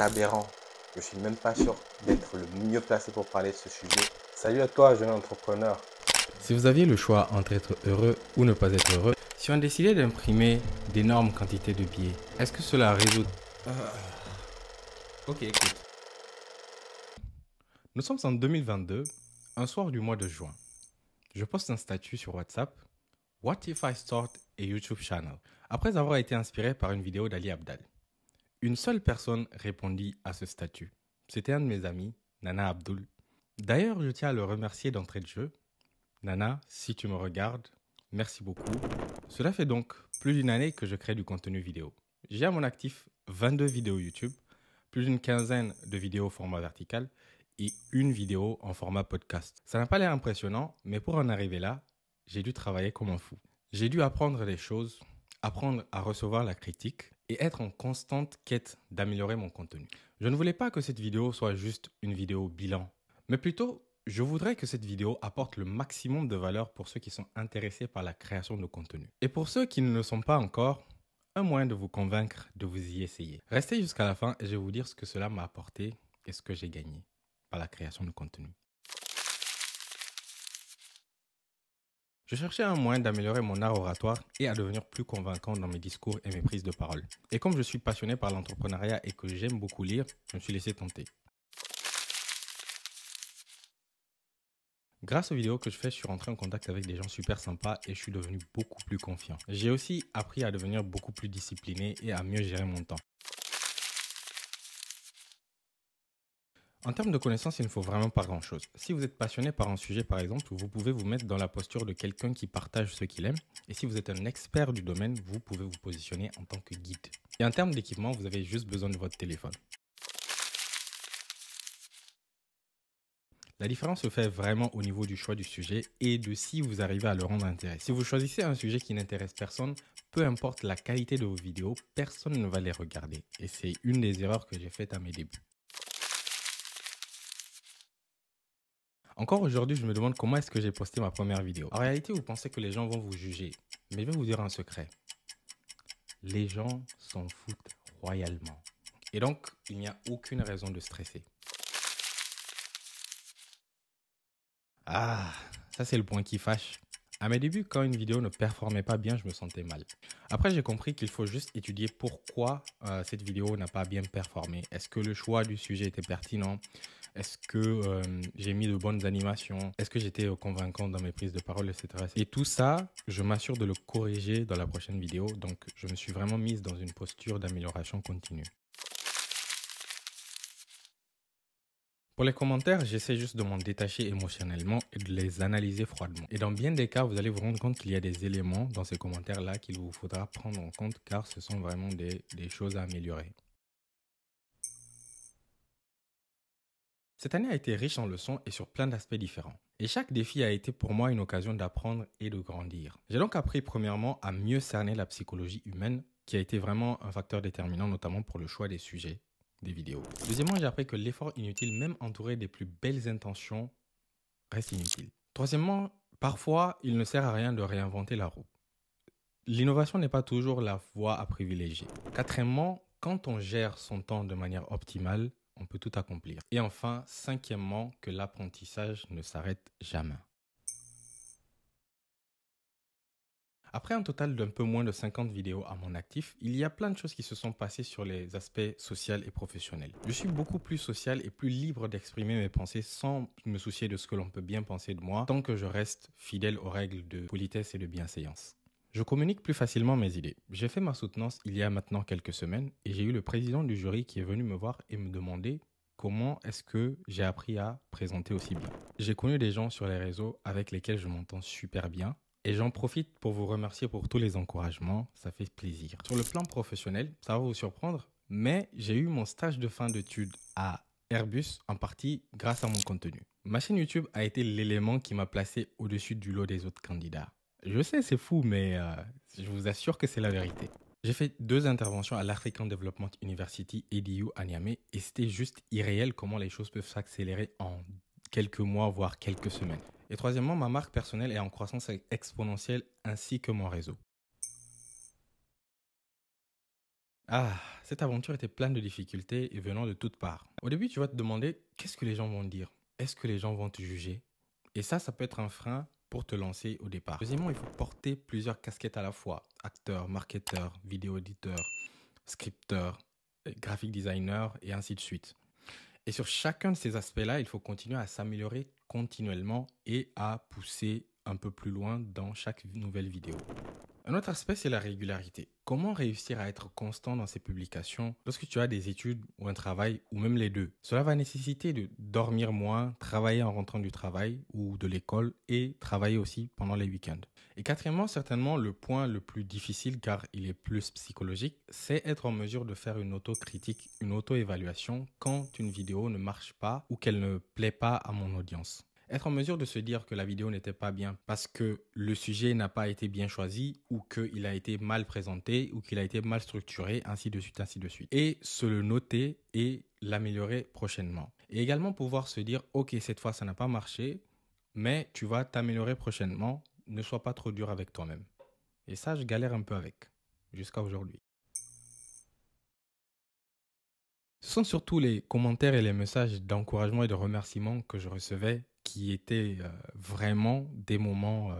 aberrant. Je suis même pas sûr d'être le mieux placé pour parler de ce sujet. Salut à toi, jeune entrepreneur. Si vous aviez le choix entre être heureux ou ne pas être heureux, si on décidait d'imprimer d'énormes quantités de billets, est-ce que cela résout... Ok, écoute. Nous sommes en 2022, un soir du mois de juin. Je poste un statut sur WhatsApp. What if I start a YouTube channel? Après avoir été inspiré par une vidéo d'Ali Abdal. Une seule personne répondit à ce statut. C'était un de mes amis, Nana Abdul. D'ailleurs, je tiens à le remercier d'entrée de jeu. Nana, si tu me regardes, merci beaucoup. Cela fait donc plus d'une année que je crée du contenu vidéo. J'ai à mon actif 22 vidéos YouTube, plus d'une quinzaine de vidéos au format vertical et une vidéo en format podcast. Ça n'a pas l'air impressionnant, mais pour en arriver là, j'ai dû travailler comme un fou. J'ai dû apprendre des choses, apprendre à recevoir la critique et être en constante quête d'améliorer mon contenu. Je ne voulais pas que cette vidéo soit juste une vidéo bilan, mais plutôt je voudrais que cette vidéo apporte le maximum de valeur pour ceux qui sont intéressés par la création de contenu. Et pour ceux qui ne le sont pas encore, un moyen de vous convaincre de vous y essayer. Restez jusqu'à la fin et je vais vous dire ce que cela m'a apporté et ce que j'ai gagné par la création de contenu. Je cherchais un moyen d'améliorer mon art oratoire et à devenir plus convaincant dans mes discours et mes prises de parole. Et comme je suis passionné par l'entrepreneuriat et que j'aime beaucoup lire, je me suis laissé tenter. Grâce aux vidéos que je fais, je suis rentré en contact avec des gens super sympas et je suis devenu beaucoup plus confiant. J'ai aussi appris à devenir beaucoup plus discipliné et à mieux gérer mon temps. En termes de connaissances, il ne faut vraiment pas grand-chose. Si vous êtes passionné par un sujet, par exemple, vous pouvez vous mettre dans la posture de quelqu'un qui partage ce qu'il aime. Et si vous êtes un expert du domaine, vous pouvez vous positionner en tant que guide. Et en termes d'équipement, vous avez juste besoin de votre téléphone. La différence se fait vraiment au niveau du choix du sujet et de si vous arrivez à le rendre intéressant. Si vous choisissez un sujet qui n'intéresse personne, peu importe la qualité de vos vidéos, personne ne va les regarder. Et c'est une des erreurs que j'ai faites à mes débuts. Encore aujourd'hui, je me demande comment est-ce que j'ai posté ma première vidéo. En réalité, vous pensez que les gens vont vous juger. Mais je vais vous dire un secret. Les gens s'en foutent royalement. Et donc, il n'y a aucune raison de stresser. Ah, ça c'est le point qui fâche. À mes débuts, quand une vidéo ne performait pas bien, je me sentais mal. Après, j'ai compris qu'il faut juste étudier pourquoi cette vidéo n'a pas bien performé. Est-ce que le choix du sujet était pertinent? Est-ce que j'ai mis de bonnes animations? Est-ce que j'étais convaincant dans mes prises de parole, etc. Et tout ça, je m'assure de le corriger dans la prochaine vidéo. Donc, je me suis vraiment mise dans une posture d'amélioration continue. Pour les commentaires, j'essaie juste de m'en détacher émotionnellement et de les analyser froidement. Et dans bien des cas, vous allez vous rendre compte qu'il y a des éléments dans ces commentaires-là qu'il vous faudra prendre en compte car ce sont vraiment des choses à améliorer. Cette année a été riche en leçons et sur plein d'aspects différents. Et chaque défi a été pour moi une occasion d'apprendre et de grandir. J'ai donc appris premièrement à mieux cerner la psychologie humaine qui a été vraiment un facteur déterminant notamment pour le choix des sujets des vidéos. Deuxièmement, j'ai appris que l'effort inutile, même entouré des plus belles intentions, reste inutile. Troisièmement, parfois, il ne sert à rien de réinventer la roue. L'innovation n'est pas toujours la voie à privilégier. Quatrièmement, quand on gère son temps de manière optimale, on peut tout accomplir. Et enfin, cinquièmement, que l'apprentissage ne s'arrête jamais. Après un total d'un peu moins de 50 vidéos à mon actif, il y a plein de choses qui se sont passées sur les aspects sociaux et professionnels. Je suis beaucoup plus social et plus libre d'exprimer mes pensées sans me soucier de ce que l'on peut bien penser de moi, tant que je reste fidèle aux règles de politesse et de bienséance. Je communique plus facilement mes idées. J'ai fait ma soutenance il y a maintenant quelques semaines et j'ai eu le président du jury qui est venu me voir et me demander comment est-ce que j'ai appris à présenter aussi bien. J'ai connu des gens sur les réseaux avec lesquels je m'entends super bien. Et j'en profite pour vous remercier pour tous les encouragements, ça fait plaisir. Sur le plan professionnel, ça va vous surprendre, mais j'ai eu mon stage de fin d'études à Airbus en partie grâce à mon contenu. Ma chaîne YouTube a été l'élément qui m'a placé au-dessus du lot des autres candidats. Je sais, c'est fou, mais je vous assure que c'est la vérité. J'ai fait 2 interventions à l'African Development University, EDU à Niamey, et c'était juste irréel comment les choses peuvent s'accélérer en quelques mois, voire quelques semaines. Et troisièmement, ma marque personnelle est en croissance exponentielle ainsi que mon réseau. Ah, cette aventure était pleine de difficultés et venant de toutes parts. Au début, tu vas te demander qu'est-ce que les gens vont dire? Est-ce que les gens vont te juger? Et ça peut être un frein pour te lancer au départ. Deuxièmement, il faut porter plusieurs casquettes à la fois. Acteur, marketeur, vidéo éditeur, scripteur, graphic designer et ainsi de suite. Et sur chacun de ces aspects-là, il faut continuer à s'améliorer continuellement et à pousser un peu plus loin dans chaque nouvelle vidéo. Un autre aspect, c'est la régularité. Comment réussir à être constant dans ses publications lorsque tu as des études ou un travail ou même les deux? Cela va nécessiter de dormir moins, travailler en rentrant du travail ou de l'école et travailler aussi pendant les week-ends. Et quatrièmement, certainement le point le plus difficile car il est plus psychologique, c'est être en mesure de faire une autocritique, une auto-évaluation quand une vidéo ne marche pas ou qu'elle ne plaît pas à mon audience. Être en mesure de se dire que la vidéo n'était pas bien parce que le sujet n'a pas été bien choisi ou qu'il a été mal présenté ou qu'il a été mal structuré, ainsi de suite, ainsi de suite. Et se le noter et l'améliorer prochainement. Et également pouvoir se dire, ok, cette fois ça n'a pas marché, mais tu vas t'améliorer prochainement, ne sois pas trop dur avec toi-même. Et ça, je galère un peu avec, jusqu'à aujourd'hui. Ce sont surtout les commentaires et les messages d'encouragement et de remerciement que je recevais qui étaient vraiment des moments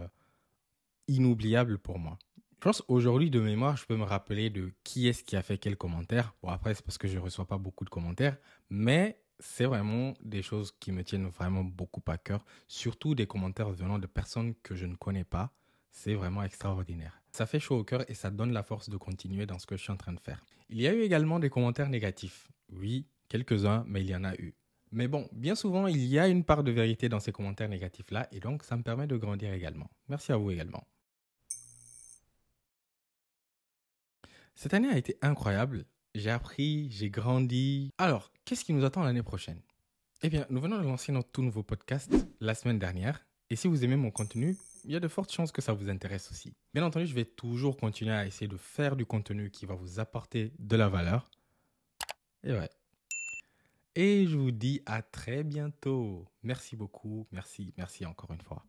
inoubliables pour moi. Je pense aujourd'hui de mémoire, je peux me rappeler de qui est-ce qui a fait quel commentaire. Bon, après, c'est parce que je ne reçois pas beaucoup de commentaires, mais c'est vraiment des choses qui me tiennent vraiment beaucoup à cœur, surtout des commentaires venant de personnes que je ne connais pas. C'est vraiment extraordinaire. Ça fait chaud au cœur et ça donne la force de continuer dans ce que je suis en train de faire. Il y a eu également des commentaires négatifs. Oui, quelques-uns, mais il y en a eu. Mais bon, bien souvent, il y a une part de vérité dans ces commentaires négatifs-là et donc ça me permet de grandir également. Merci à vous également. Cette année a été incroyable. J'ai appris, j'ai grandi. Alors, qu'est-ce qui nous attend l'année prochaine? Eh bien, nous venons de lancer notre tout nouveau podcast la semaine dernière. Et si vous aimez mon contenu, il y a de fortes chances que ça vous intéresse aussi. Bien entendu, je vais toujours continuer à essayer de faire du contenu qui va vous apporter de la valeur. Et ouais. Et je vous dis à très bientôt. Merci beaucoup. Merci encore une fois.